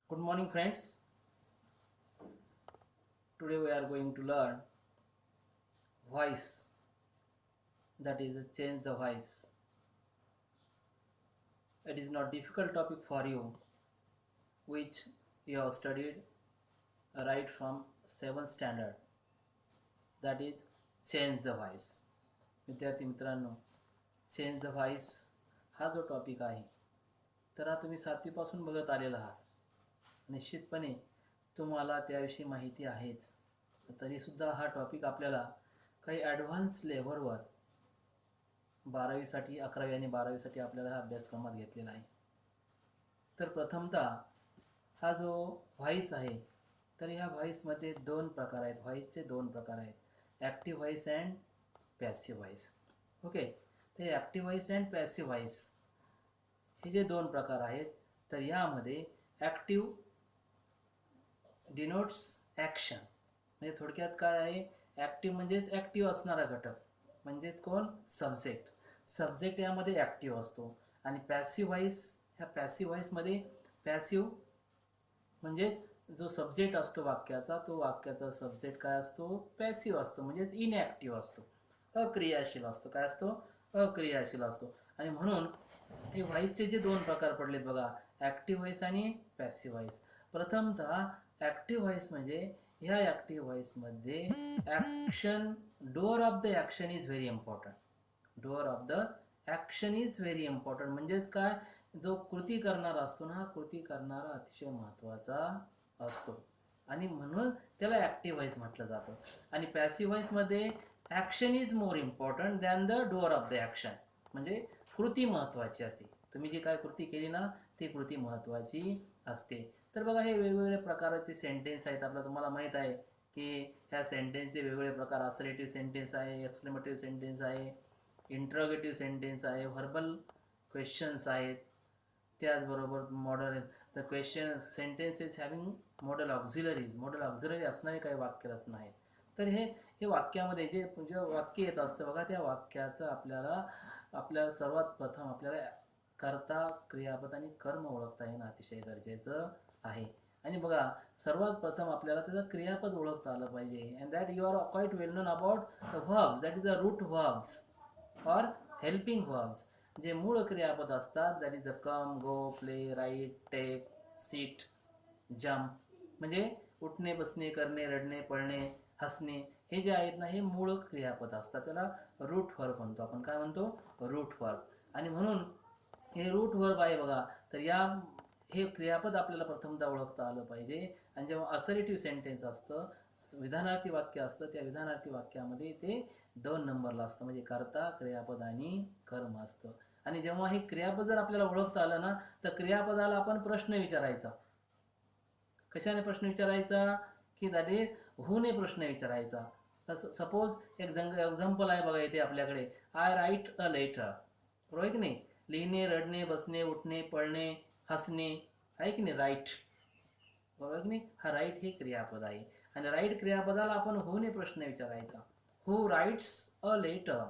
Good morning, friends. Today we are going to learn voice, that is, change the voice. It is not difficult topic for you, which you have studied right from 7th standard. That is, change the voice. विद्यार्थी मित्रांनो, change the voice हा जो topic आहे, तर हा तुम्ही 7वीपासून बघत आलेला आहात. निश्चितपणे तुम्हाला त्याविषयी माहिती आहेच. तरीसुद्धा हा टॉपिक आपल्याला काही ॲडव्हान्स लेव्हलवर 12वीसाठी 11वी आणि 12वीसाठी आपल्याला हा अभ्यासक्रमात घेतलेला आहे. तर प्रथमतः हा जो व्हॉइस आहे, तर ह्या व्हॉइसमध्ये दोन प्रकार आहेत. व्हॉइसचे दोन प्रकार आहेत, active voice and passive voice. Okay, ते active voice and passive voice हे जे दोन प्रकार आहेत, तर यामध्ये ॲक्टिव्ह डिनोट्स ॲक्शन. म्हणजे थोडक्यात काय आहे, ॲक्टिव्ह म्हणजेच ॲक्टिव्ह असणारा घटक, म्हणजेच कोण, सब्जेक्ट. सब्जेक्ट यामध्ये ॲक्टिव्ह असतो. आणि पॅसिव्ह व्हॉइस, ह्या पॅसिव्ह व्हॉइसमध्ये पॅसिव्ह म्हणजेच जो सब्जेक्ट असतो वाक्याचा, तो वाक्याचा सब्जेक्ट काय असतो, पॅसिव्ह असतो, म्हणजेच इनॲक्टिव्ह असतो, अक्रियाशील असतो. काय असतो, अक्रियाशील असतो. आणि म्हणून हे व्हॉइसचे जे दोन प्रकार पडलेत बघा, ॲक्टिव्ह व्हॉइस आणि पॅसिव्ह व्हॉइस. प्रथमतः ॲक्टिव्ह व्हॉइस म्हणजे ह्या ॲक्टिव्ह व्हॉइसमध्ये action, doer of the action is very important. Doer of the action is very important म्हणजेच काय, जो कृती करणारा असतो ना, हा कृती करणारा अतिशय महत्त्वाचा असतो. आणि म्हणून त्याला ॲक्टिव्ह व्हॉइस म्हटलं जातं. आणि पॅसिव्ह व्हॉइसमध्ये action is more important than the doer of the action. म्हणजे कृती महत्त्वाची असते. तुम्ही जी काय कृती केली ना, ती कृती महत्त्वाची असते. तर बघा, हे वेगवेगळे प्रकारचे सेंटेन्स आहेत. आपल्याला तुम्हाला माहीत आहे की ह्या सेंटेन्सचे वेगवेगळे प्रकार, असर्टिव्ह सेंटेन्स आहे, एक्सक्लेमेटिव्ह सेंटेन्स आहे, इंट्रोगेटिव्ह सेंटेन्स आहे, व्हर्बल क्वेश्चन्स आहेत. त्याचबरोबर model, the question sentence is having model auxiliaries, modal auxiliary असणारे काही वाक्यरचना आहेत. तर हे वाक्यामध्ये जे वाक्य येत असतं बघा, त्या वाक्याचं आपल्याला सर्वात प्रथम आपल्याला कर्ता, क्रियापद आणि कर्म ओळखता येणं अतिशय गरजेचं आहे. आणि बघा, सर्वात प्रथम आपल्याला त्याचं क्रियापद ओळखता आलं पाहिजे. And that you are quite well known about the verbs, that is the root verbs or helping verbs. जे मूळ क्रियापद असतात, that is the come, go, play, write, take, sit, jump. म्हणजे उठणे, बसणे, करणे, रडणे, पळणे, हसणे, हे जे आहेत ना, हे मूळ क्रियापद असतात. त्याला रूट व्हर्ब म्हणतो आपण. काय म्हणतो, रूट व्हर्ब. आणि म्हणून हे रूट व्हर्ब आहे बघा. तर हे क्रियापद आपल्याला प्रथमतः ओळखता आलं पाहिजे. आणि जेव्हा असर्टिव्ह सेंटेन्स असतं, विधानार्थी वाक्य असतं, त्या विधानार्थी वाक्यामध्ये ते 2 नंबरला असतं, म्हणजे कर्ता, क्रियापद आणि कर्म असतं. आणि जेव्हा हे क्रियापद जर आपल्याला ओळखता आलं ना, तर क्रियापदाला आपण प्रश्न विचारायचा. कशाने प्रश्न विचारायचा, की दॅट इज हूने प्रश्न विचारायचा. सपोज एक एक्झाम्पल आहे बघा इथे आपल्याकडे, आय राईट अ लेटर. बरोबर आहे की नाही, लिहिणे, रडणे, बसणे, उठणे, पळणे, हसणे, आहे की नाही, राईट. बरोबर आहे की नाही, हा राईट हे क्रियापद आहे. आणि राईट क्रियापदाला आपण हूने प्रश्न विचारायचा. हू राईट्स अ लेटर,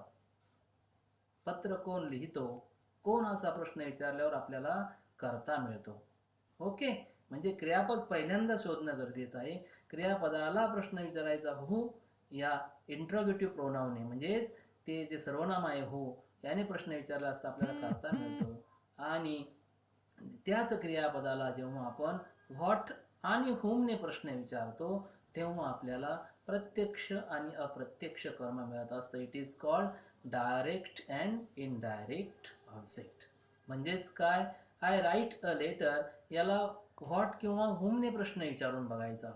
पत्र कोण लिहितो. कोण असा प्रश्न विचारल्यावर आपल्याला कर्ता मिळतो. ओके, म्हणजे क्रियापद पहिल्यांदा शोधणं गरजेचं आहे. क्रियापदाला प्रश्न विचारायचा हू या इंट्रोगेटिव्ह प्रोनाउनने, म्हणजेच ते जे सर्वनाम आहे हू, याने प्रश्न विचारला असता आपल्याला कर्ता मिळतो. आणि त्याच क्रियापदाला जेव्हा आपण व्हॉट आणि हुमने प्रश्न विचारतो, तेव्हा आपल्याला प्रत्यक्ष आणि अप्रत्यक्ष कर्म मिळत असतं. It is called direct and indirect object. म्हणजेच काय, आय राईट अ लेटर, याला व्हॉट किंवा हुमने प्रश्न विचारून बघायचा.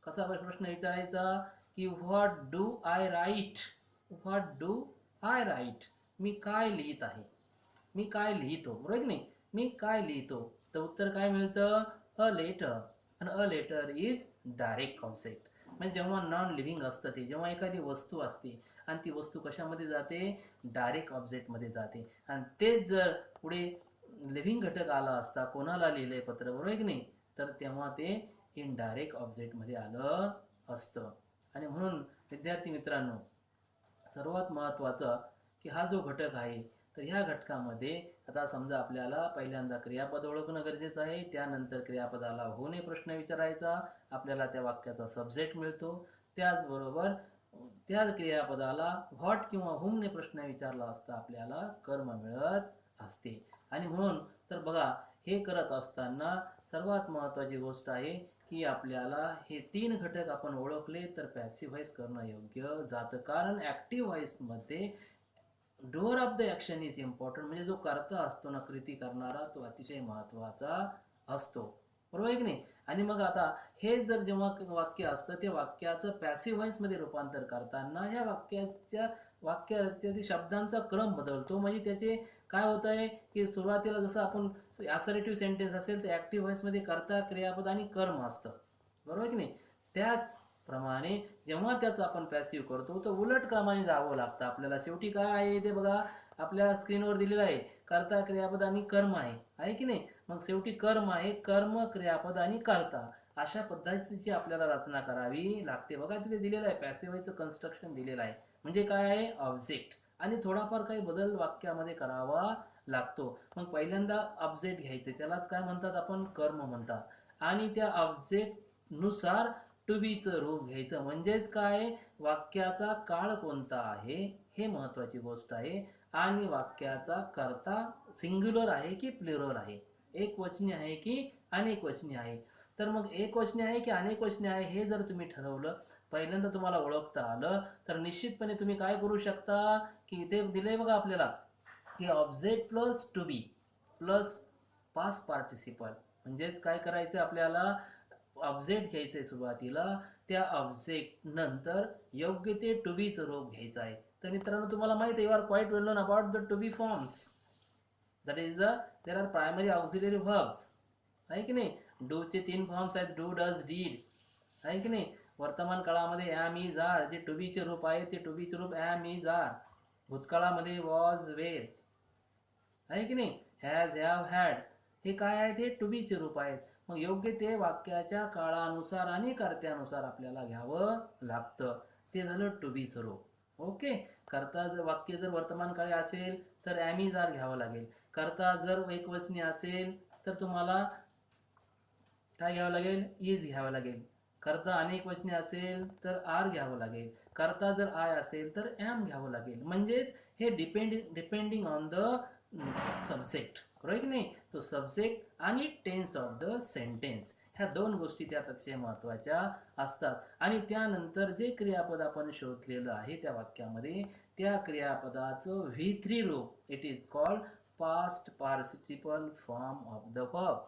कसा प्रश्न विचारायचा, की what do I write, what do I write, मी काय लिहित आहे, मी काय लिहितो. बरोबर की नाही, मी काय लिहितो. तर उत्तर काय मिळतं, अ लेटर. आणि a letter is direct object. म्हणजे जेव्हा नॉन लिव्हिंग असतं, ते जेव्हा एखादी वस्तू असते आणि ती वस्तू कशामध्ये जाते, डायरेक्ट ऑब्जेक्टमध्ये जाते. आणि तेच जर पुढे लिव्हिंग घटक आला असता, कोणाला लिहिलंय पत्र, बरोबर आहे की नाही, तर तेव्हा ते इनडायरेक्ट ऑब्जेक्टमध्ये आलं असतं. आणि म्हणून विद्यार्थी मित्रांनो, सर्वात महत्त्वाचं की हा जो घटक आहे, तर ह्या घटकामध्ये आता समजा आपल्याला पहिल्यांदा क्रियापद ओळखणं गरजेचं आहे, त्यानंतर क्रियापदाला होणे प्रश्न विचारायचा, आपल्याला त्या वाक्याचा सब्जेक्ट मिळतो. त्याचबरोबर त्या क्रियापदाला व्हॉट किंवा हुमने प्रश्न विचारला असता आपल्याला कर्म मिळत असते. आणि म्हणून तर बघा, हे करत असताना सर्वात महत्त्वाची गोष्ट आहे की आपल्याला हे 3 घटक आपण ओळखले तर पॅसिव्ह व्हॉइस करणं योग्य जातं. कारण ॲक्टिव्ह व्हॉइसमध्ये doer of the action is important, म्हणजे जो कर्ता असतो ना, कृती करणारा, तो अतिशय महत्त्वाचा असतो. बरोबर आहे की नाही? आणि मग आता हे जर जेव्हा वाक्य असतं, ते वाक्याचं पॅसिव्ह व्हॉइसमध्ये रूपांतर करताना ह्या वाक्याच्या शब्दांचा क्रम बदलतो. म्हणजे त्याचे काय होतं आहे की सुरुवातीला जसं आपण असर्टिव्ह सेंटेन्स असेल तर ॲक्टिव्ह व्हॉइसमध्ये कर्ता, क्रियापद आणि कर्म असतं. बरोबर आहे की नाही? त्याचप्रमाणे जेव्हा त्याचं आपण पॅसिव्ह करतो तर उलट क्रमाने जावं लागतं आपल्याला. शेवटी काय आहे ते बघा, आपल्या स्क्रीनवर दिलेलं आहे, कर्ता, क्रियापद आणि कर्म आहे की नाही? मग शेवटी कर्म आहे, कर्म, क्रियापद आणि कर्ता अशा पद्धतीची आपल्याला रचना करावी लागते. बघा तिथे दिलेलं आहे, पॅसिव्ह व्हॉइसचं कन्स्ट्रक्शन दिलेलं आहे. म्हणजे काय आहे, ऑब्जेक्ट, आणि थोडाफार काही बदल वाक्यामध्ये करावा लागतो. मग पहिल्यांदा ऑब्जेक्ट घ्यायचे, त्यालाच काय म्हणतात आपण, कर्म म्हणतात. आणि त्या ऑब्जेक्टनुसार टू बीचं रूप घ्यायचं. म्हणजेच काय, वाक्याचा काळ कोणता आहे हे महत्त्वाची गोष्ट आहे. आणि वाक्याचा कर्ता सिंग्युलर आहे की प्लुरल आहे, एकवचनी आहे की अनेकवचनी आहे. तर मग एकवचनी आहे की अनेकवचनी आहे हे जर तुम्ही ठरवलं, पहिल्यांदा तुम्हाला ओळखता आलं, तर निश्चितपणे तुम्ही काय करू शकता की इथे दिले बघा आपल्याला की object plus to be plus past participle. म्हणजेच काय करायचं, आपल्याला ऑब्जेक्ट घ्यायचं आहे सुरुवातीला, त्या ऑब्जेक्ट नंतर योग्य ते टू बीचं रूप घ्यायचं आहे. तर मित्रांनो, तुम्हाला माहिती आहे, you are quite well known about the to be forms. That is there are primary auxiliary verbs, आहे की नाही? डूचे 3 फॉर्म्स आहेत, डू, डज, डीड, आहे की नाही? वर्तमान काळामध्ये ॲम, इज, आर, जे टू बीचे रूप आहे ते टू बीचे रूप ॲम, इज, आर. भूतकाळामध्ये वॉज, वेर, आहे की नाही? हॅज, हॅव, हॅड, हे काय आहेत, हे टू बीचे रूप आहेत. मग योग्य ते वाक्याच्या काळानुसार आणि कर्त्यानुसार आपल्याला घ्यावं लागतं. ते झालं टू बीचं रूप. ओके. कर्ता जर वाक्य जर वर्तमान काळी असेल तर ॲम, इज, आर घ्यावं लागेल. कर्ता जर एकवचनी असेल तर तुम्हाला काय घ्यावं लागेल, इज घ्यावं लागेल. कर्ता अनेकवचनी असेल तर आर घ्यावं लागेल. कर्ता जर आय असेल तर ॲम घ्यावं लागेल. म्हणजेच हे डिपेंडिंग ऑन द सब्जेक्ट, बरोबर की नाही? तो सब्जेक्ट आणि टेन्स ऑफ द सेंटेन्स, ह्या 2 गोष्टी त्यात अतिशय महत्त्वाच्या असतात. आणि त्यानंतर जे क्रियापद आपण शोधलेलं आहे त्या वाक्यामध्ये, त्या क्रियापदाचं V3 रूप, it is called past participle form of the verb.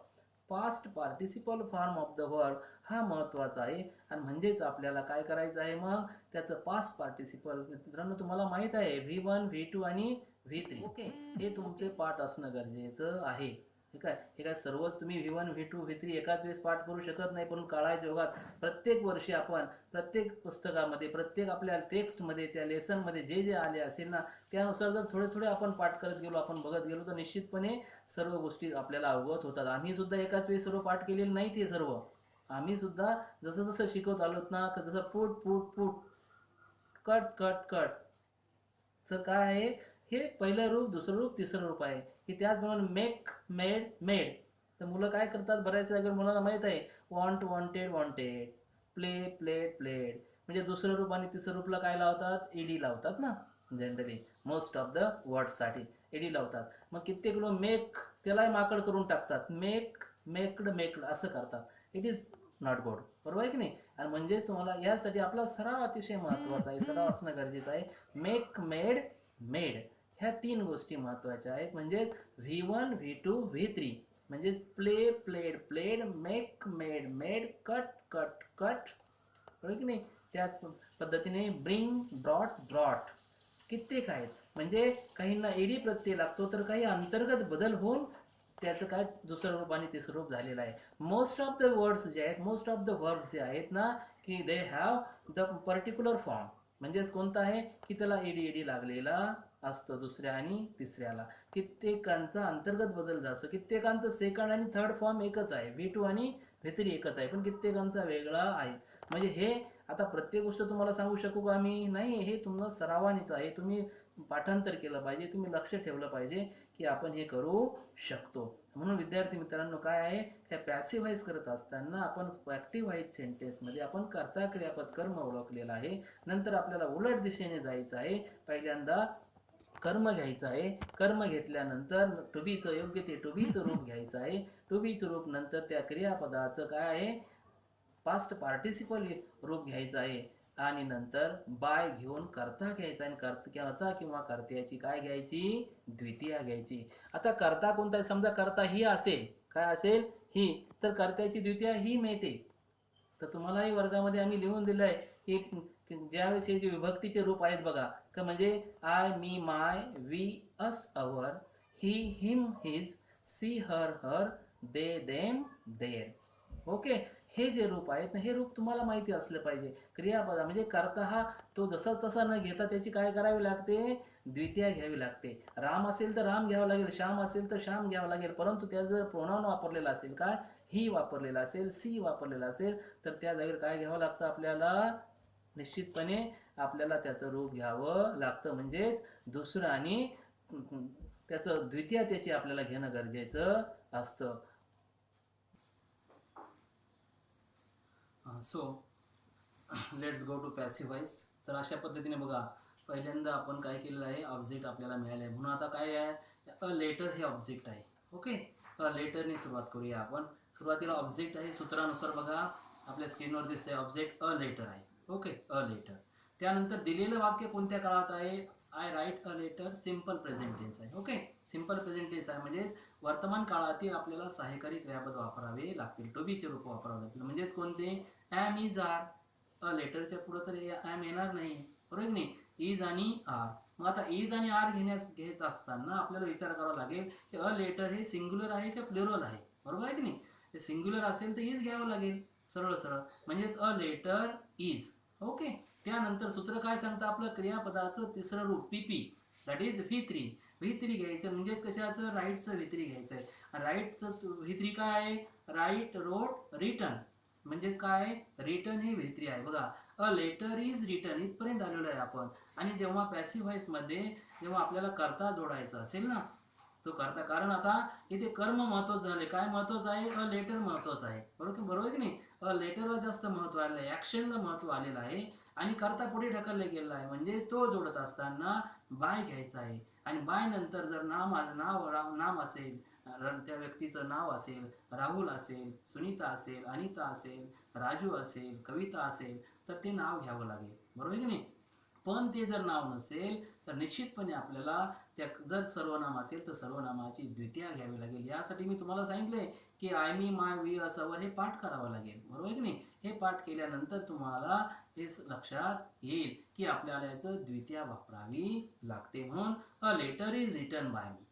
Past participle form of the verb हा महत्त्वाचा आहे. आणि म्हणजेच आपल्याला काय करायचं आहे, मग त्याचं पास्ट पार्टिसिपल, मित्रांनो तुम्हाला माहीत आहे V1, V2 आणि V3. ओके, हे तुमचे पाठ असणं गरजेचं आहे. ठीक आहे. हे काय सर्वच तुम्ही V1, V2, V3 एकाच वेळेस पाठ करू शकत नाही, पण काळाच्या ओघात प्रत्येक वर्षी आपण प्रत्येक पुस्तकामध्ये, प्रत्येक आपल्या टेक्स्टमध्ये, त्या लेसनमध्ये जे जे आले असेल ना, त्यानुसार जर थोडे थोडे आपण पाठ करत गेलो, आपण बघत गेलो, तर निश्चितपणे सर्व गोष्टी आपल्याला अवगत होतात. आम्ही सुद्धा एकाच वेळी सर्व पाठ केलेले नाही ते सर्व. आम्ही सुद्धा जसं जसं शिकवत आलोत ना, जसं put put put, cut cut cut, तर काय आहे, हे पहिलं रूप, दुसरं रूप, तिसरं रूप आहे. की त्याचप्रमाणे मेक, मेड, मेड. तर मुलं काय करतात, बऱ्याच जागेवर मुलांना माहीत आहे, want, wanted, wanted, play, played, played. म्हणजे दुसरं रूप आणि तिसरं रूपला काय लावतात, ईडी लावतात ना. जनरली मोस्ट ऑफ द वर्ड्ससाठी ईडी लावतात. मग कित्येक लोक मेक, त्यालाही माकड करून टाकतात, मेक, मेकड, मेकड असं करतात. इट इज नॉट गुड, बरोबर आहे की नाही? आणि म्हणजेच तुम्हाला यासाठी आपला सराव अतिशय महत्त्वाचा आहे, सराव असणं गरजेचं आहे. मेक, मेड, मेड, ह्या 3 गोष्टी महत्त्वाच्या आहेत. म्हणजेच V1, V2, V3. म्हणजेच play, played, played, make, made, made, cut, cut, cut, बरोबर की नाही? त्याच पद्धतीने ब्रिंग, ब्रॉट, ब्रॉट, कित्येक आहेत. म्हणजे काहींना ईडी प्रत्यय लागतो, तर काही अंतर्गत बदल होऊन त्याचं काय दुसरं रूप आणि तिसरं रूप झालेलं आहे. मोस्ट ऑफ द वर्ड्स जे आहेत, मोस्ट ऑफ द वर्ब्स जे आहेत ना, की they have the particular form. म्हणजेच कोणता आहे की त्याला ईडी लागलेला असतो दुसऱ्या आणि तिसऱ्याला. कित्येकांचा अंतर्गत बदल असतो, कित्येकांचं सेकंड आणि थर्ड फॉर्म एकच आहे, V2 आणि काहीतरी एकच आहे पण कित्येकांचा वेगळा आहे. म्हणजे हे आता प्रत्येक गोष्ट तुम्हाला सांगू शकू का आम्ही? नाही, हे तुम्हाला सरावानीच आहे. तुम्ही पाठांतर केलं पाहिजे, तुम्ही लक्ष ठेवलं पाहिजे की आपण हे करू शकतो. म्हणून विद्यार्थी मित्रांनो काय आहे, ह्या पॅसिव्ह व्हॉइस करत असताना आपण ॲक्टिव्ह व्हॉइस सेंटेन्समध्ये आपण कर्ता क्रियापद कर्म ओळखलेलं आहे. नंतर आपल्याला उलट दिशेने जायचं आहे. पहिल्यांदा कर्म घ्यायचं आहे. कर्म घेतल्यानंतर टू बीचं योग्य ते टू बीचं रूप घ्यायचं आहे. टू बीचं रूप नंतर त्या क्रियापदाचं काय आहे, पास्ट पार्टिसिपल रूप घ्यायचं आहे. आणि नंतर बाय घेऊन कर्ता घ्यायचा आणि कर्ता किंवा कर्त्याची काय घ्यायची, द्वितीया घ्यायची. आता कर्ता कोणता आहे, समजा कर्ता ही असेल, काय असेल, ही, तर कर्त्याची द्वितीया ही मिळते. तर तुम्हालाही वर्गामध्ये आम्ही लिहून दिलं आहे की ज्यावेळेस हे जे विभक्तीचे रूप आहेत बघा, का म्हणजे I, me, my, we, us, our, he, him, his, she, her, her, they, them, their. Okay, हे जे रूप आहेत ना, हे रूप तुम्हाला माहिती असलं पाहिजे. क्रियापदा म्हणजे कर्ता हा तो जसाच तसा न घेता त्याची काय करावी लागते, द्वितीया घ्यावी लागते. राम असेल तर राम घ्यावं लागेल, श्याम असेल तर श्याम घ्यावं लागेल. परंतु त्या जर प्रोनाउन वापरलेला असेल, काय ही वापरलेला असेल, सी वापरलेला असेल, तर त्या जागेवर काय घ्यावं लागतं आपल्याला, निश्चितपणे आपल्याला त्याचं रूप घ्यावं लागतं. म्हणजेच दुसरं आणि त्याचं द्वितीया त्याची आपल्याला घेणं गरजेचं असतं. So let's go to passive voice. तर अशा पद्धतीने बघा, पहिल्यांदा आपण काय केलेलं आहे, ऑब्जेक्ट आपल्याला मिळालं आहे. म्हणून आता काय आहे, अ लेटर हे ऑब्जेक्ट आहे. ओके, अ लेटरने सुरुवात करूया आपण. सुरुवातीला ऑब्जेक्ट आहे, सूत्रानुसार बघा आपल्या स्क्रीनवर दिसतंय ऑब्जेक्ट अ लेटर आहे. Okay, a letter. त्यानंतर दिलेलं वाक्य कोणत्या काळात आहे, I write a letter, simple present tense आहे. ओके, सिम्पल प्रेझेंट टेन्स आहे म्हणजेच वर्तमान काळातील आपल्याला सहाय्यकारी क्रियापद वापरावे लागतील, टू बीचे रूप वापरावे लागतील. म्हणजेच कोणते, ॲम, इज, आर. अ लेटरच्या पुढं तर ॲम येणार नाही, बरोबर की नाही, इज आणि आर. मग आता इज आणि आर घेत असताना आपल्याला विचार करावा लागेल की अ लेटर हे सिंग्युलर आहे का प्लुरल आहे, बरोबर आहे की नाही. ते सिंग्युलर असेल तर इज घ्यावं लागेल, सरळ सरळ, म्हणजेच अ लेटर इज. ओके, त्यानंतर सूत्र काय सांगतं आपलं, क्रियापदाचं तिसरं रूप पी पी, दॅट इज व्ही3. व्ही3 घ्यायचं म्हणजेच कशाचं, राईटचं व्ही3 घ्यायचं आहे. राईटचं व्ही3 काय आहे, राईट, रोट, रिटर्न. म्हणजेच काय, रिटर्न हे व्ही3 आहे. बघा, अ लेटर इज रिटर्न इथपर्यंत आलेलो आहे आपण. आणि जेव्हा पॅसिव्ह व्हॉइसमध्ये जेव्हा आपल्याला कर्ता जोडायचा असेल ना, तो करता, कारण आता इथे कर्म महत्त्वाचं झाले, काय महत्त्वाचं आहे, अ लेटर महत्त्वाचं आहे, बरोबर की नाही. अ लेटरला जास्त महत्त्व आलेलं आहे, ॲक्शनला महत्त्व आलेलं आहे आणि करता पुढे ढकलले गेलेला आहे. म्हणजे तो जोडत असताना बाय घ्यायचा आहे. आणि बाय नंतर जर नाम असेल, त्या व्यक्तीचं नाव असेल, राहुल असेल, सुनीता असेल, अनिता असेल, राजू असेल, कविता असेल, तर ते नाव घ्यावं लागेल, बरोबर की नाही. पण ते जर नाव नसेल तर निश्चितपणे आपल्याला त्या, जर सर्वनाम असेल तर सर्वनामाची द्वितीया घ्यावी लागेल. यासाठी मी तुम्हाला सांगितले की आय, मी, माय, वी, असवर हे पाठ करावं लागेल, बरोबर की नाही. हे पाठ केल्यानंतर तुम्हाला हे लक्षात येईल की आपल्याला याचं द्वितीया वापरावी लागते. म्हणून a letter is written by me.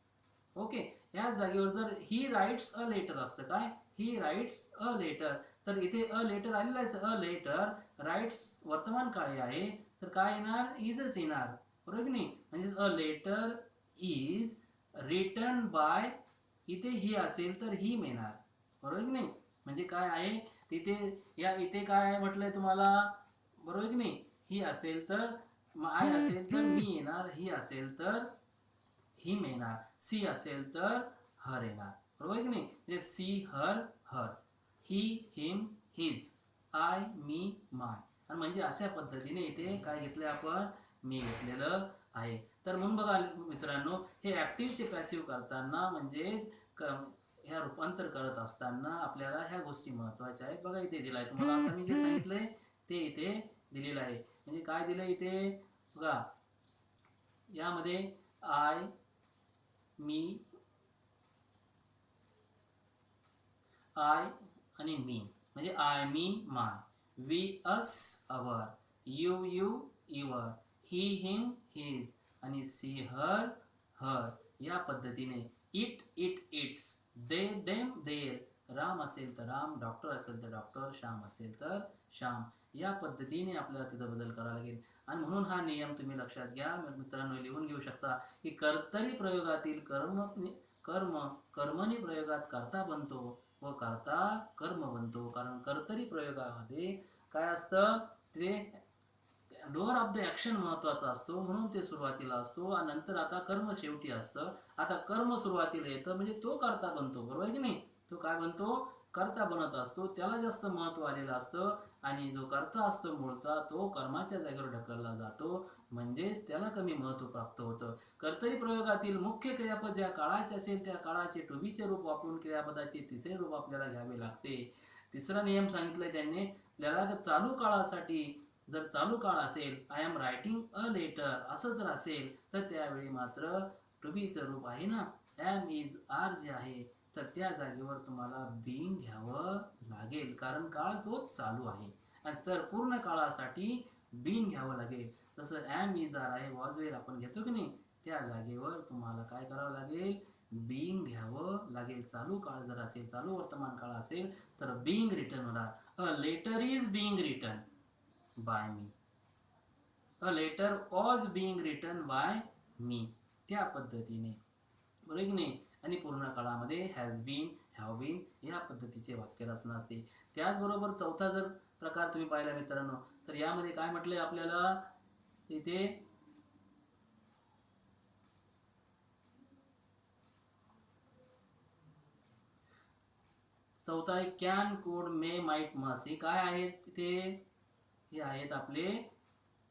Okay, या जागेवर जर ही राईट्स अ लेटर असतं, काय, ही राईट्स अ लेटर, तर इथे अ लेटर आलेलं आहे. अ लेटर राईट्स वर्तमान काळी आहे, तर काय येणार, इजच येणार, बरोबर की नाही. म्हणजे a letter is written by, इथे ही असेल तर ही येणार, बरोबर की नाही. म्हणजे काय आहे तिथे, या इथे काय म्हटलंय तुम्हाला, बरोबर की नाही. ही असेल तर आय असेल तर मी येणार, ही असेल तर हिम येणार, सी असेल तर हर येणार, बरोबर की नाही. म्हणजे she, her, her, he, him, his, I, me, my. आणि म्हणजे अशा पद्धतीने इथे काय घेतलं आपण, मी घेतलेलं आहे. तर म्हणून बघा मित्रांनो, हे ॲक्टिव्हचे पॅसिव्ह करताना म्हणजेच ह्या रूपांतर करत असताना आपल्याला ह्या गोष्टी महत्त्वाच्या आहेत. बघा इथे दिलं आहे तुम्हाला, आता मी जे सांगितलंय ते इथे दिलेलं आहे. म्हणजे काय दिलं इथे बघा, यामध्ये आय, मी, आय आणि मी, म्हणजे I, me, my, we, us, our, you, your, he, him, his आणि सी, हर, हर. या पद्धतीने it, its, they, them, their, Ram असेल तर राम, डॉक्टर असेल तर डॉक्टर, श्याम असेल तर श्याम. या पद्धतीने आपल्याला तिथं बदल करावा लागेल. आणि म्हणून हा नियम तुम्ही लक्षात घ्या मित्रांनो, लिहून घेऊ शकता की कर्तरी प्रयोगातील कर्म कर्मणी प्रयोगात कर्ता बनतो व कर्ता कर्म बनतो. कारण कर्तरी प्रयोगामध्ये काय असतं ते डोअर ऑफ द ॲक्शन महत्त्वाचा असतो, म्हणून ते सुरुवातीला असतो आणि नंतर आता कर्म शेवटी असतं. आता कर्म सुरुवातीला येतं म्हणजे तो कर्ता बनतो, बरोबर आहे की नाही. तो काय बनतो, कर्ता बनत असतो, त्याला जास्त महत्त्व आलेलं असतं आणि जो कर्ता असतो मूळचा तो कर्माच्या जागेवर ढकलला जातो, म्हणजेच त्याला कमी महत्त्व प्राप्त होतं. कर्तरी प्रयोगातील मुख्य क्रियापद ज्या काळाचे असेल त्या काळाचे टू बीचे रूप वापरून क्रियापदाचे तिसरे रूप आपल्याला घ्यावे लागते. तिसरा नियम सांगितलाय त्यांनी आपल्याला, चालू काळासाठी जर चालू काळ असेल, I am writing a letter असं जर असेल तर त्यावेळी मात्र टू बीचं रूप आहे ना एम इज आर जे आहे, तर त्या जागेवर तुम्हाला बीइंग घ्यावं लागेल, कारण काळ तोच चालू आहे. आणि तर पूर्ण काळासाठी बीइंग घ्यावं लागेल. जसं एम इज आर आहे, वॉज वेअर आपण घेतो की नाही, त्या जागेवर तुम्हाला काय करावं लागेल, बीइंग घ्यावं लागेल. चालू काळ जर असेल, चालू वर्तमान काळ असेल तर बीइंग रिटर्न होणार. A letter is being return by me, a letter was being written by me, त्या पद्धतीने, बरोबर की नाही. आणि पूर्ण काळामध्ये हॅज बीन, हॅव बीन या पद्धतीचे वाक्यरचना असते. त्याचबरोबर चौथा जर प्रकार तुम्ही पाहिला मित्रांनो, तर यामध्ये काय म्हटलंय आपल्याला इथे, चौथा आहे कॅन, कुड, मे, माईट, मस्ट. हे काय आहेत तिथे, हे आहेत आपले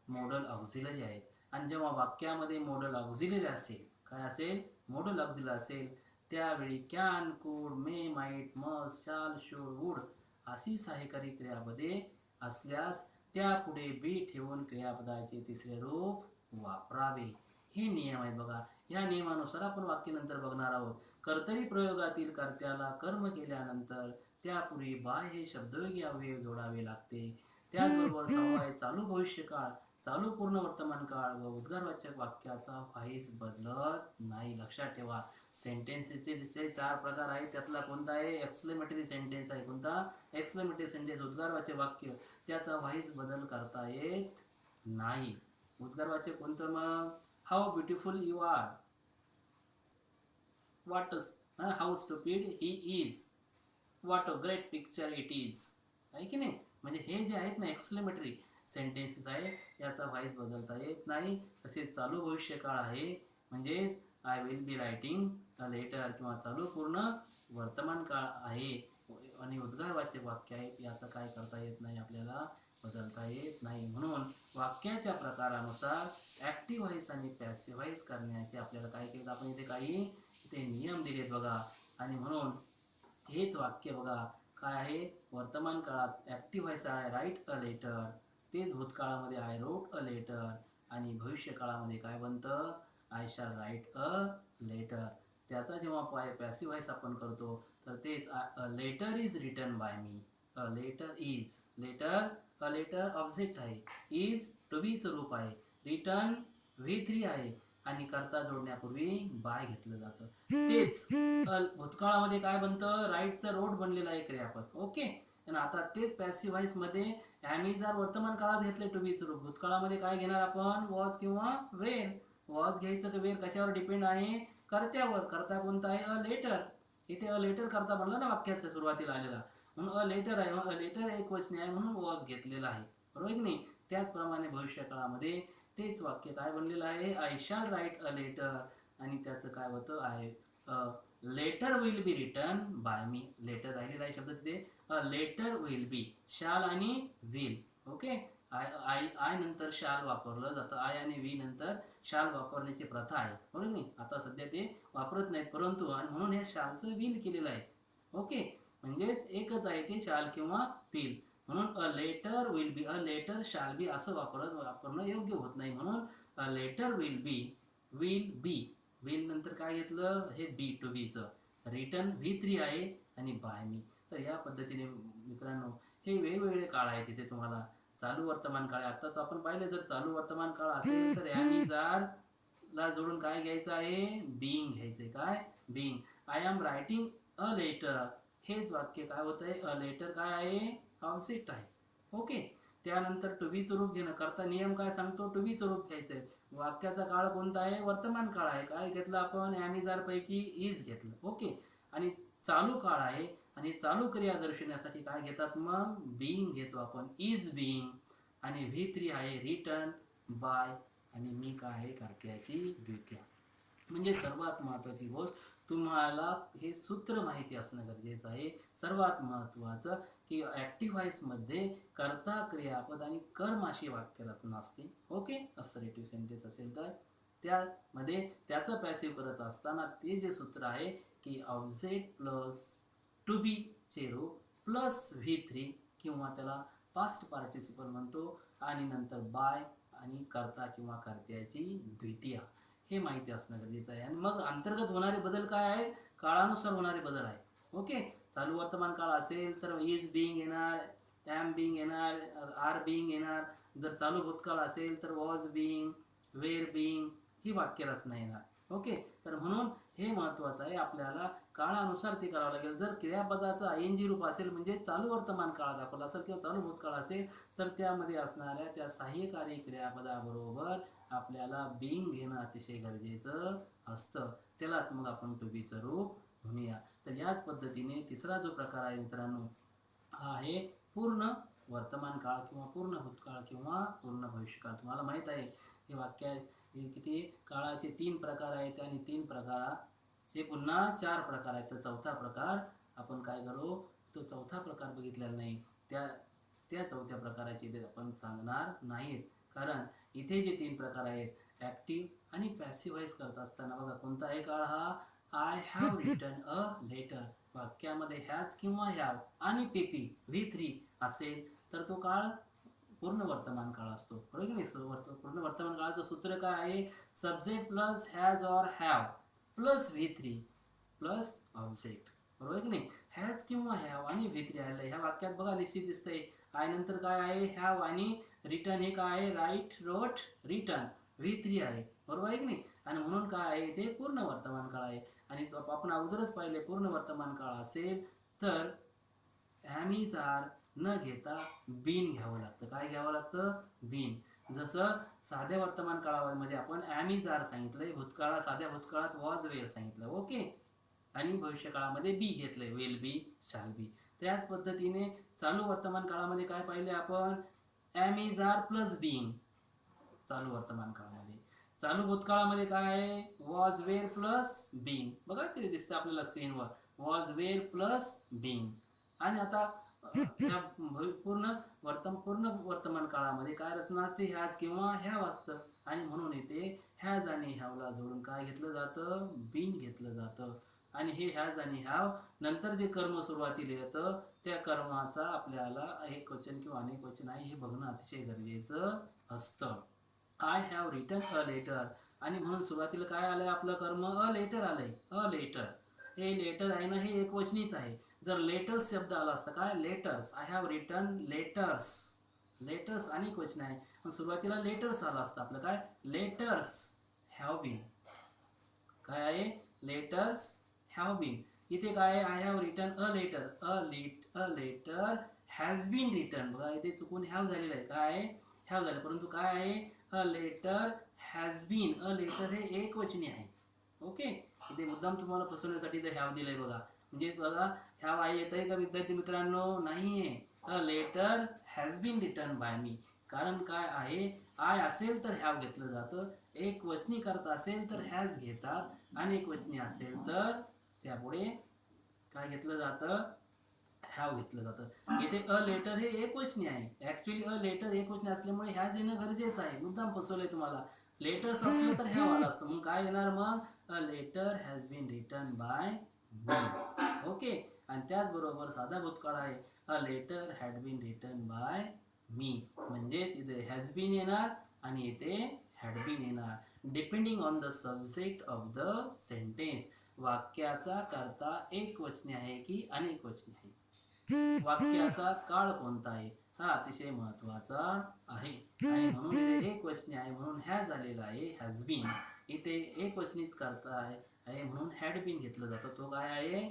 मॉडल ऑक्झिलरी आहेत. आणि जेव्हा वाक्यामध्ये मॉडल ऑक्झिलरी असेल, काय असेल, मॉडल ऑक्झिलरी असेल, त्यावेळी कॅन, कुड, मे, माईट, मस्ट, शाल, शुड, वुड अशी सहाय्यकारी क्रियापदे असल्यास त्यापुढे बी ठेवून क्रियापदाचे तिसरे रूप वापरावे. हे नियम आहेत बघा. या नियमानुसार आपण वाक्य नंतर बघणार आहोत. कर्तरी प्रयोगातील कर्त्याला कर्म केल्यानंतर त्यापूर्वी बाय हे शब्दयोगी अवयव जोडावे लागते. त्याचबरोबर समवाय चालू भविष्यकाळ, चालू पूर्ण वर्तमान काळ व उद्गारवाचक वाक्याचा व्हाईस बदलत नाही. लक्षात ठेवा, सेंटेन्सचे जे 4 प्रकार आहेत त्यातला कोणता आहे, एक्सक्लेमेटरी सेंटेन्स आहे. कोणता, एक्सक्लेमेटरी सेंटेन्स, उद्गारवाचक वाक्य, त्याचा व्हाईस बदल करता येत नाही. उद्गारवाचक कोणतं मग, how beautiful you are, what how stupid he is, what a great picture it is, आहे की नाही. म्हणजे हे जे आहेत ना एक्सक्लेमेटरी सेंटेन्सेस आहेत, याचा व्हाईस बदलता येत नाही. तसेच चालू भविष्यकाळ आहे, म्हणजेच I will be writing a letter किंवा चालू पूर्ण वर्तमान काळ आहे आणि उद्गारवाचक वाक्य आहेत, याचा काय करता येत नाही, आपल्याला बदलता येत नाही. म्हणून वाक्याच्या प्रकारानुसार ॲक्टिव्ह व्हाईस आणि पॅसिव्ह व्हाईस करण्याचे आपल्याला काय केलं, आपण इथे काही इथे नियम दिलेत बघा. आणि म्हणून हेच वाक्य बघा काय आहे, वर्तमान काळात ॲक्टिव्ह व्हायचं आहे राईट अ लेटर, तेच भूतकाळामध्ये आय रोट अ लेटर, आणि भविष्यकाळामध्ये काय बनतं, I shall write a letter. त्याचा जेव्हा पॅसिव्ह व्हाईस आपण करतो तर तेच a letter is written by me, a letter is, letter, a letter object आहे, इज टू बी स्वरूप आहे, रिटर्न V3 आहे आणि कर्ता जोडण्यापूर्वी बाय घेतलं जातं. तेच भूतकाळामध्ये काय बनतं, राईटचं रोड बनलेलं आहे क्रियापद, ओके. आणि आता तेच पॅसिव्ह व्हाईस मध्ये ॲमिजार वर्तमान काळात घेतले टू बी स्वरूप, भूतकाळामध्ये काय घेणार आपण, वॉज किंवा वेर. वॉज घ्यायचं तर वेर कशावर डिपेंड आहे, कर्त्यावर. कर्ता कोणता आहे, अ लेटर. इथे अ लेटर कर्ता बनला ना वाक्याच्या सुरुवातीला आलेला, म्हणून अ लेटर आहे, अ लेटर एक वचनी आहे म्हणून वॉज घेतलेला आहे, बरोबर की नाही. त्याचप्रमाणे भविष्यकाळामध्ये तेच वाक्य काय बनलेलं आहे, I shall write a letter, आणि त्याचं काय होतं, I letter will be return by me. Letter राहिलेला आहे शब्द तिथे, अ लेटर विल बी, शाल आणि will, okay. I I I नंतर शाल वापरलं जातं, आय आणि वी नंतर शाल वापरण्याची प्रथा आहे, बरोबर नाही. आता सध्या ते वापरत नाहीत, परंतु आणि म्हणून हे शालचं विल केलेलं आहे, ओके. म्हणजेच एकच आहे ते, शाल किंवा विल. म्हणून a letter will be, a letter shall be असं वापरणं योग्य होत नाही, म्हणून a letter will be, will नंतर काय घेतलं, हे बी टू बीचं, रिटर्न V3 आहे आणि बाय मी. तर या पद्धतीने मित्रांनो हे वेगवेगळे काळ आहेत इथे तुम्हाला. चालू वर्तमान काळ आहे, आत्ताच आपण पाहिलं, जर चालू वर्तमान काळ असेल तर यानी जार ला जोडून काय घ्यायचं आहे, बीइंग घ्यायचं आहे. काय, being. I am writing a letter, हेच वाक्य काय होतं आहे, अ लेटर काय आहे, ऑब्जेक्ट आहे, ओके. त्यानंतर टू बीचं रूप घेणं, करता नियम काय सांगतो, टू बीचं रूप घ्यायचं आहे. वाक्याचा काळ कोणता आहे, वर्तमान काळ आहे. काय घेतलं आपण, ॲमिजार पैकी इज घेतलं, ओके. आणि चालू काळ आहे, आणि चालू क्रिया दर्शवण्यासाठी काय घेतात मग बीइंग घेतो आपण, इज बीइंग. आणि V3 आहे रिटर्न बाय, आणि मी काय आहे कर्त्याची द्वितीया. म्हणजे सर्वात महत्त्वाची गोष्ट तुम्हाला हे सूत्र माहिती असणं गरजेचं आहे. सर्वात महत्त्वाचं की ॲक्टिव्ह व्हॉइसमध्ये कर्ता क्रियापद आणि कर्म अशी वाक्यरचना असते. ओके, असर्टिव्ह सेंटेन्स असेल तर त्यामध्ये त्याचं पॅसिव्ह करत असताना ते जे सूत्र आहे की ऑब्जेक्ट प्लस टू बी चे रूप प्लस V3 किंवा त्याला पास्ट पार्टिसिपल म्हणतो, आणि नंतर बाय आणि कर्ता किंवा कर्त्याची द्वितीया, हे माहिती असणं गरजेचं आहे. आणि मग अंतर्गत होणारे बदल काय आहेत, काळानुसार होणारे बदल आहे. ओके, चालू वर्तमान काळ असेल तर इज बिंग येणार, एम बिंग येणार, आर बिंग येणार. जर चालू भूतकाळ असेल तर वॉज बिंग, वेअर बिंग ही वाक्यरचना येणार. ओके, तर म्हणून हे महत्त्वाचं आहे, आपल्याला काळानुसार ते करावं लागेल. जर क्रियापदाचं ING रूप असेल म्हणजे चालू वर्तमान काळ दाखवला असेल किंवा चालू भूतकाळ असेल तर त्यामध्ये असणाऱ्या त्या सहाय्यकारी क्रियापदाबरोबर आपल्याला बीइंग घेणं अतिशय गरजेचं असतं. त्यालाच मग आपण टू बीचं रूप म्हणूया. तर याच पद्धतीने तिसरा जो प्रकार आहे मित्रांनो, हा आहे पूर्ण वर्तमान काळ किंवा पूर्ण भूतकाळ किंवा पूर्ण भविष्यकाळ. तुम्हाला माहीत आहे हे वाक्य हे किती काळाचे 3 प्रकार आहेत, आणि 3 प्रकाराचे पुन्हा 4 प्रकार आहेत. तर चौथा प्रकार आपण काय करू, तो चौथा प्रकार बघितलेला नाही, त्या चौथ्या प्रकाराची इथे आपण सांगणार नाहीत. कारण इथे जे 3 प्रकार आहेत ॲक्टिव्ह आणि पॅसिव्ह व्हॉइस करत असताना बघा कोणता आहे काळ हा, I have written a letter. वाक्यामध्ये हॅज किंवा हॅव आणि PP V3 असेल तर तो काळ पूर्ण वर्तमान काळ असतो, बरोबर की नाही. पूर्ण वर्तमान काळाचं सूत्र काय आहे, subject plus has or have plus V3 plus object, बरोबर की नाही. हॅज किंवा हॅव आणि V3 आलं ह्या वाक्यात बघा निश्चित दिसतंय. आय नंतर काय आहे हॅव, आणि रिटर्न हे काय आहे राईट रोट रिटर्न V3 आहे, बरोबर आहे की नाही. आणि म्हणून काय आहे ते पूर्ण वर्तमान काळ आहे. आणि आपण अगोदरच पाहिले पूर्ण वर्तमान काळ असेल तर ॲम इज आर न घेता बीन घ्यावं लागतं. काय घ्यावं लागतं, बीन. जसं साध्या वर्तमान काळामध्ये आपण ॲम इज आर सांगितलंय, भूतकाळात साध्या भूतकाळात वॉज वेअर सांगितलं. ओके, आणि भविष्यकाळामध्ये बी घेतलंय, विल बी शाल बी. त्याच पद्धतीने चालू वर्तमान काळामध्ये काय पाहिले आपण, am is are plus being चालू वर्तमान काळामध्ये. चालू भूतकाळामध्ये काय आहे, वॉज वेअर प्लस बीइंग. बघा ते दिसतं आपल्याला स्क्रीनवर, वॉज वेअर प्लस बीइंग. आणि आता ह्या पूर्ण वर्तमान काळामध्ये काय रचना असते, हॅज किंवा हॅव असतं. आणि म्हणून इथे हॅज आणि हॅवला जोडून काय घेतलं जातं, बीन घेतलं जातं. आणि हे हॅज आणि हॅव नंतर जे कर्म सुरुवातीला येतं त्या कर्माचा आपल्याला एकवचन किंवा अनेक वचन आहे हे बघणं अतिशय गरजेचं असतं. I have written a letter, आणि म्हणून सुरुवातीला काय आलंय आपलं कर्म, अ लेटर आलंय. अ लेटर हे लेटर आहे ना, हे एकवचनीच आहे. जर लेटर्स शब्द आला असता काय, letters, I have written letters, letters अनेक वचन आहे, पण सुरुवातीला लेटर्स आला असतं आपलं काय, लेटर्स हॅव बीन. काय आहे, लेटर्स हॅव बीन. इथे काय आहे, I have written a letter, a letter has been written. बघा इथे चुकून हॅव झालेलं आहे, काय आहे हॅव झालं, परंतु काय आहे a letter has been. A letter हे एकवचनी आहे. ओके, इथे मुद्दाम तुम्हाला फसवण्यासाठी इथे हॅव दिलंय बघा. म्हणजेच बघा हॅव आहे येत आहे का विद्यार्थी मित्रांनो, नाही आहे. A letter has been written by me. कारण काय आहे, आय असेल तर हॅव घेतलं जातं, एक वचनी करता असेल तर हॅज घेतात, आणि एक वचनी असेल तर त्यापुढे काय घेतलं जातं, हॅव घेतलं जातं. इथे अ लेटर हे एक वचनी आहे. ॲक्च्युली अ लेटर एक वचनी असल्यामुळे हॅज येणं गरजेचं आहे. मुद्दाम फसवलंय तुम्हाला. लेटर्स असलं तर हॅव आलं असतं, मग काय येणार मग, a letter has been written by me. Okay, आणि त्याचबरोबर साधा भूतकाळ आहे, a letter had been written by me. म्हणजेच इथे हॅज बीन येणार आणि इथे हॅड बीन येणार, depending on the subject of the sentence. वाक्याचा कर्ता एक वचनी आहे की अनेक वचनी आहे, वाक्याचा काळ कोणता आहे हा अतिशय महत्त्वाचा आहे. आणि म्हणून इथे एक वचनी आहे म्हणून हॅज आलेला आहे, हॅज बीन. इथे एक वचनीच करता आहे म्हणून हॅड बीन घेतलं जातं, तो काय आहे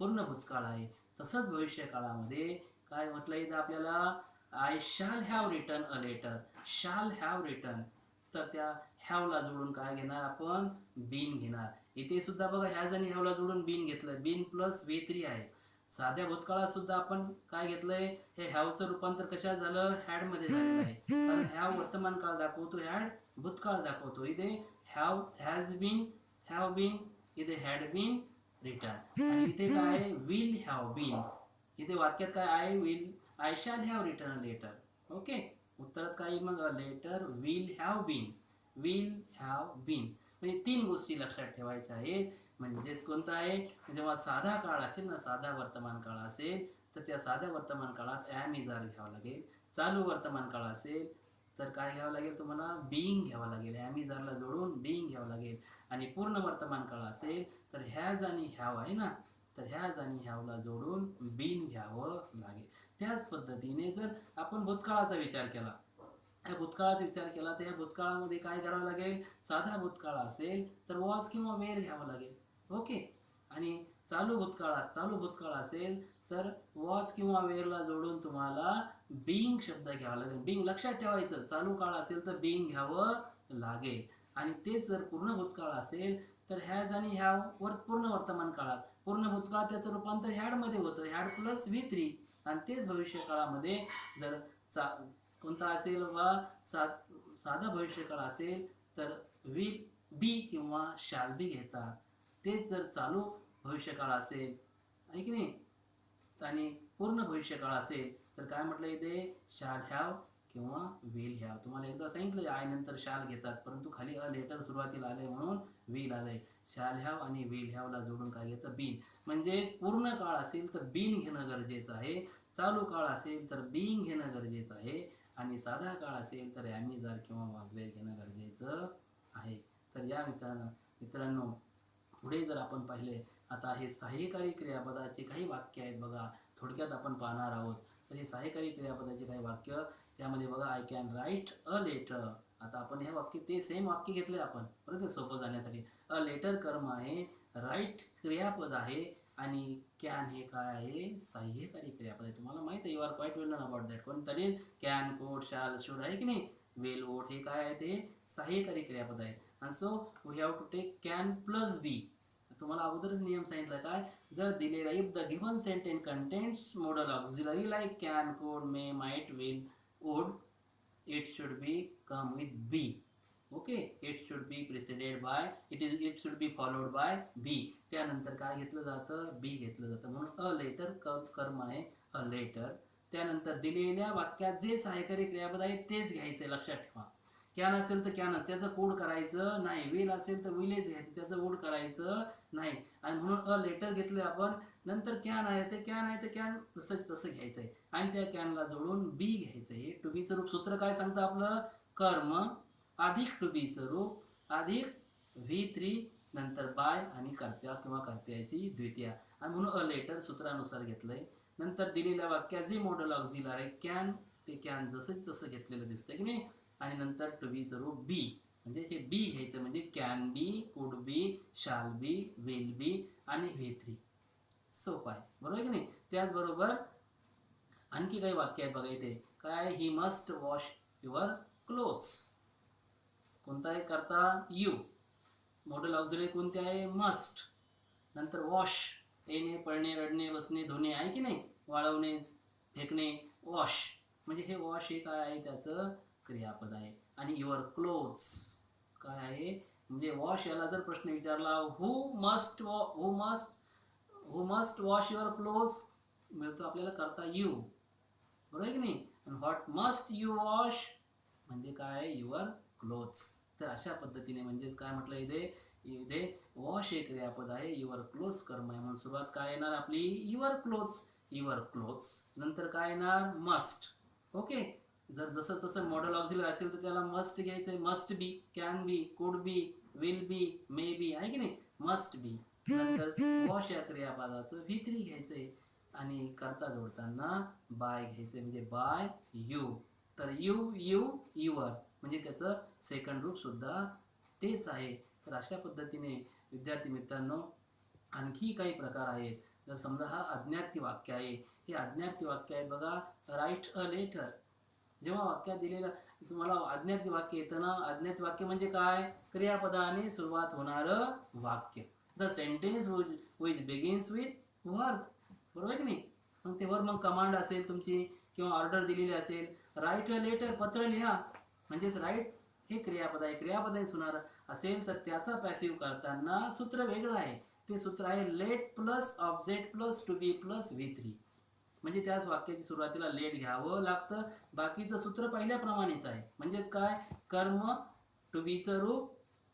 पूर्ण भूतकाळ आहे. तसंच भविष्य काळामध्ये काय म्हटलं इथं आपल्याला, I shall have written a letter, shall have written, तर त्या हॅवला जोडून काय घेणार आपण, बीन घेणार. इथे सुद्धा बघा हॅज आणि हॅवला जोडून बीन घेतलं, बीन प्लस V3 आहे. साध्या भूतकाळात सुद्धा आपण काय घेतलंय, हे हॅवचं रूपांतर कशात झालं, हॅडमध्ये झालेलं आहे. कारण हॅव वर्तमान काळ दाखवतो, हॅड भूतकाळ दाखवतो. इथे have has been, have been, इथे हॅड बीन रिटर्न. आणि इथे काय आहे, विल हॅव बीन. इथे वाक्यात काय, I shall have return letter. Okay, उत्तरात काय येईल मग, letter will have been, will have been. म्हणजे 3 गोष्टी लक्षात ठेवायच्या आहेत. म्हणजेच कोणता आहे, जेव्हा साधा काळ असेल ना, साधा वर्तमान काळ असेल तर त्या साध्या वर्तमान काळात ॲम इज आर घ्यावा लागेल. चालू वर्तमान काळ असेल तर काय घ्यावं लागेल तुम्हाला, बीइंग घ्यावं लागेल. ॲम इज आरला जोडून बीइंग घ्यावं लागेल. आणि पूर्ण वर्तमान काळ असेल तर हॅज आणि हॅव आहे ना, तर हॅज आणि हॅवला जोडून बीन घ्यावं लागेल. त्याच पद्धतीने जर आपण भूतकाळाचा विचार केला, या भूतकाळाचा विचार केला तर या भूतकाळामध्ये काय करावं लागेल, साधा भूतकाळ असेल तर वॉज किंवा वेअर घ्यावं लागेल. ओके, आणि चालू भूतकाळ असेल तर वॉज किंवा वेअरला जोडून तुम्हाला बीइंग शब्द घ्यावा लागेल. बीइंग लक्षात ठेवायचं, चालू काळ असेल तर बीइंग घ्यावं लागेल. आणि तेच जर पूर्ण भूतकाळ असेल तर हॅज आणि हॅव पूर्ण वर्तमान काळात, पूर्ण भूतकाळात त्याचं रूपांतर हॅडमध्ये होतं, हॅड प्लस V3. आणि तेच भविष्य काळामध्ये जर कोणता असेल वा साधा भविष्यकाळ असेल तर विल बी किंवा शॅल बी घेतात. तेच जर चालू भविष्यकाळ असेल आहे की नाही, आणि पूर्ण भविष्यकाळ असेल तर काय म्हटलं इथे, शॅल हॅव किंवा विल हॅव. तुम्हाला एकदा सांगितलं आय नंतर शॅल घेतात, परंतु खाली अ लेटर सुरुवातीला आले म्हणून विल आलंय. शॅल हॅव आणि विल हॅवला जोडून काय घेतं, बीन. म्हणजेच पूर्ण काळ असेल तर बीन घेणं गरजेचं आहे, चालू काळ असेल तर बीइंग घेणं गरजेचं आहे, आणि साधा काळ असेल तर ॲम इज आर किंवा वॉज वेअर घेणं गरजेचं आहे. तर या मित्रांनो पुढे जर आपण पाहिले, आता हे सहाय्यकारी क्रियापदाचे काही वाक्य आहेत बघा, थोडक्यात आपण पाहणार आहोत. तर हे सहाय्यकारी क्रियापदाचे काही वाक्य, त्यामध्ये बघा, I can write a letter. आता आपण हे वाक्य, ते सेम वाक्य घेतले आपण बरोबर सोपं जाण्यासाठी. अ लेटर कर्म आहे, राईट क्रियापद आहे, आणि कॅन हे काय आहे, सहाय्यकारी क्रियापद आहे. तुम्हाला माहित आहे, you are quite well known about that. कोणतरी कॅन, कोड, शाल, शुड आहे की नाही, वेल, वोट, हे काय आहे, ते सहाय्यकारी क्रियापद आहे. आणि so we have to take can plus be. तुम्हाला अगोदरच नियम सांगितला काय, जर दिलेला if the given sentence contains modal auxiliary like can, could, may, might, will, would, it should be come with be. Okay, it should be preceded by, it should be followed by be. त्यानंतर काय घेतलं जातं, बी घेतलं जातं. म्हणून a letter कर्म आहे, a letter. त्यानंतर दिलेल्या वाक्यात जे सहाय्यकारी क्रियापद आहे तेच घ्यायचं, लक्षात ठेवा. कॅन असेल तर कॅनच, त्याचं कोड करायचं नाही. विल असेल तर विलेज घ्यायचं, त्याचं कोड करायचं नाही. आणि म्हणून अ लेटर घेतलं आपण. नंतर कॅन आहे ते कॅन तसंच तसं घ्यायचं आहे, आणि त्या कॅनला जोडून बी घ्यायचं आहे. टू बीचं रूप सूत्र काय सांगतं आपलं, कर्म अधिक टू बीचं रूप अधिक V3 नंतर बाय आणि कर्त्या किंवा कर्त्याची द्वितीया. आणि म्हणून अ लेटर सूत्रानुसार घेतलंय. नंतर दिलेल्या वाक्यात जे मॉडल ऑक्झिलरी कॅन, ते कॅन जसंच तसं घेतलेलं दिसतं की नाही. आणि नंतर टू बीचं रूप बी, म्हणजे हे बी घ्यायचं, म्हणजे can be, could be, shall be, will be आणि V3. सोपं आहे बरोबर की नाही. त्याचबरोबर आणखी काही वाक्य आहेत बघा इथे. काय, he must wash your clothes. कोणता आहे करता, यू. मॉडल ऑक्झिलरी कोणते आहे, मस्ट. नंतर वॉश, येणे, पळणे, रडणे, बसणे, धुणे आहे की नाही, वाळवणे, फेकणे, वॉश. म्हणजे हे वॉश हे काय आहे, त्याचं क्रियापद आहे. आणि युअर क्लोथ्स काय आहे, म्हणजे वॉश याला जर प्रश्न विचारला, हू मस्ट वॉश युअर क्लोथ्स, मिळतो आपल्याला करता यू, बरोबर आहे की नाही. आणि व्हॉट मस्ट यू वॉश म्हणजे काय आहे, युअर क्लोथ्स. तर अशा पद्धतीने, म्हणजेच काय म्हटलं इथे वॉश हे क्रियापद आहे, युअर क्लोथ्स कर्म आहे. म्हणून सुरुवात काय येणार आपली, युअर क्लोथ्स. नंतर काय येणार, मस्ट. ओके, जर जसं तसं मॉडल ऑक्झिलरी असेल तर त्याला मस्ट घ्यायचं आहे, must be, can be, could be, will be, may be आहे की नाही, मस्ट बी. नंतर वॉश या क्रियापदाचं V3 घ्यायचं आहे, आणि करता जोडताना बाय घ्यायचं, म्हणजे बाय यू. तर यू, युअर, म्हणजे त्याचं सेकंड रूप सुद्धा तेच आहे. तर अशा पद्धतीने विद्यार्थी मित्रांनो आणखी काही प्रकार आहेत. जर समजा हा आज्ञार्थी वाक्य आहे, हे आज्ञार्थी वाक्य आहे बघा, राईट अ लेटर. जेव्हा वाक्यात दिलेलं तुम्हाला आज्ञार्थी वाक्य येतं ना, आज्ञार्थी वाक्य म्हणजे काय, क्रियापदाने सुरुवात होणारं वाक्य. The sentence which begins with verb. बरोबर आहे की नाही. मग त्यावर मग कमांड असेल तुमची किंवा ऑर्डर दिलेली असेल, राईट अ लेटर, पत्र लिहा, म्हणजेच राईट हे क्रियापद आहे, क्रियापद आहे सुनार असेल तर त्याचा पॅसिव्ह करताना सूत्र वेगळं आहे. ते सूत्र आहे let plus object plus to be plus V3. म्हणजे त्याच वाक्याची सुरुवातीला लेट घ्यावं लागतं. बाकीचं सूत्र पहिल्याप्रमाणेच आहे. म्हणजेच काय, कर्म टू बीचं रूप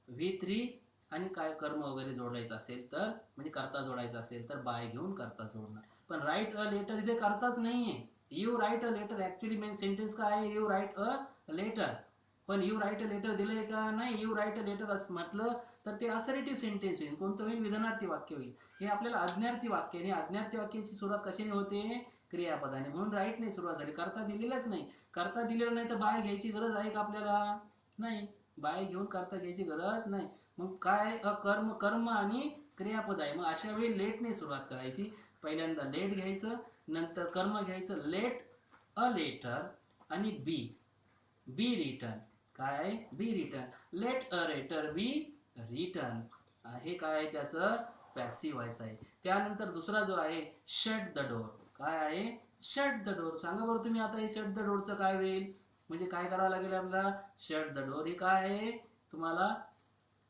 V3 आणि काय कर्म वगैरे जोडायचं असेल तर, म्हणजे करता जोडायचं असेल तर बाय घेऊन करता जोडणार. पण राईट अ लेटर इथे करताच नाही आहे. You write a letter actually main sentence काय आहे, यू राईट अ लेटर. पण यू राईट अ लेटर दिलं आहे का, नाही. यू राईट अ लेटर असं म्हटलं तर ते असर्टिव्ह सेंटेन्स होईल. कोणतं होईल, विधानार्थी वाक्य होईल. हे आपल्याला आज्ञार्थी वाक्य, आणि आज्ञार्थी वाक्याची सुरुवात कशाने होते, क्रियापदाने. म्हणून राईटने सुरुवात झाली, करता दिलेलाच नाही. करता दिलेला नाही तर बाय घ्यायची गरज आहे का आपल्याला, नाही. बाय घेऊन करता घ्यायची गरज नाही. मग काय, कर्म, कर्म आणि क्रियापद आहे. मग अशा वेळी लेटने सुरुवात करायची. पहिल्यांदा लेट घ्यायचं, नंतर कर्म घ्यायचं, लेट अ लेटर, आणि बी, बी रिटर्न. काय, be return. Let a letter be return. हे काय आहे, त्याचं पॅसिव्ह व्हॉइस आहे. त्यानंतर दुसरा जो आहे शट द डोर. काय आहे, शट द डोर. सांगा बरं तुम्ही आता हे शट द डोरचं काय होईल, म्हणजे काय करावं लागेल आपल्याला, शट द डोर हे काय आहे, तुम्हाला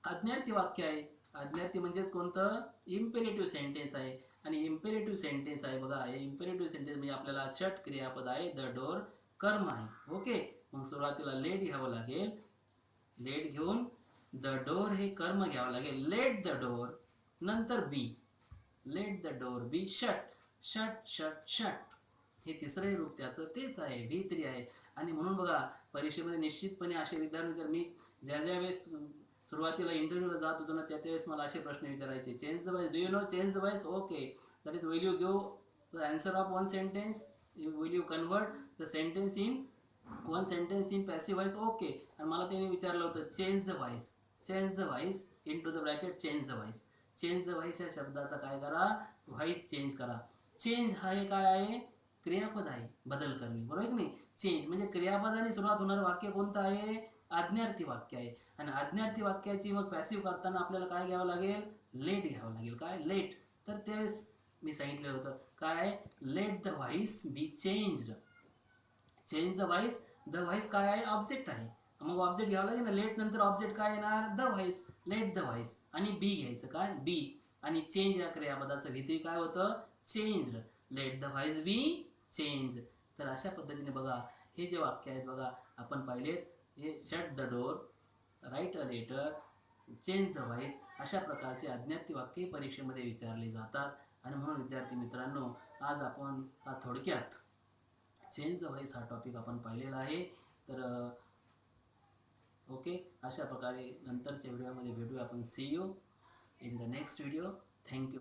आज्ञार्थी वाक्य आहे. आज्ञार्थी म्हणजेच कोणतं, इम्पेरेटिव्ह सेंटेन्स आहे. आणि इम्पेरेटिव्ह सेंटेन्स आहे बघा, हे इम्पेरेटिव्ह सेंटेन्स म्हणजे आपल्याला शट क्रियापद आहे, द डोर कर्म आहे. ओके. मग सुरुवातीला लेट घ्यावं लागेल, लेट घेऊन द डोर हे कर्म घ्यावं लागेल, लेट द डोर, नंतर be, let the door be shut, shut shut shut. हे तिसरंही रूप त्याचं तेच आहे, V3 आहे. आणि म्हणून बघा, परीक्षेमध्ये निश्चितपणे असे विद्यार्थी, जर मी ज्या ज्या वेळेस सुरुवातीला इंटरव्ह्यूला जात होतो ना, त्या त्यावेळेस मला असे प्रश्न विचारायचे, change the voice, do you know change the voice, okay, that is will you give the answer of one sentence, will you convert the sentence in one sentence in passive voice, okay. आणि मला त्यांनी विचारलं होतं, change the voice, change the voice into the bracket change the voice. Change the voice या शब्दाचा काय करा, voice change करा. चेंज हा हे काय आहे, क्रियापद आहे, बदल करणे, बरोबर की नाही. चेंज म्हणजे क्रियापदाने सुरुवात होणारं वाक्य कोणतं आहे, आज्ञार्थी वाक्य आहे. आणि आज्ञार्थी वाक्याची मग पॅसिव्ह करताना आपल्याला काय घ्यावं लागेल, लेट घ्यावं लागेल. काय, लेट. तर त्यावेळेस मी सांगितलेलं होतं काय, let the voice be changed. Change the voice, the voice काय आहे, ऑब्जेक्ट आहे. मग ऑब्जेक्ट घ्यावं लागेल ना, लेट नंतर ऑब्जेक्ट काय येणार, the voice, let the voice. आणि बी घ्यायचं, काय, बी. आणि चेंज या क्रियापदाचं V3 काय होतं, changed. Let the voice B change. तर अशा पद्धतीने बघा, हे जे वाक्य आहेत बघा, आपण पाहिलेत, हे shut the door, write a letter, change the voice, अशा प्रकारचे अज्ञार्थी वाक्य परीक्षेमध्ये विचारले जातात. आणि म्हणून विद्यार्थी मित्रांनो, आज आपण थोडक्यात चेंज द व्हॉइस हा टॉपिक आपण पाहिलेला आहे. तर ओके, अशा प्रकारे नंतरच्या व्हिडिओमध्ये भेटूया आपण. See you in the next video. Thank you.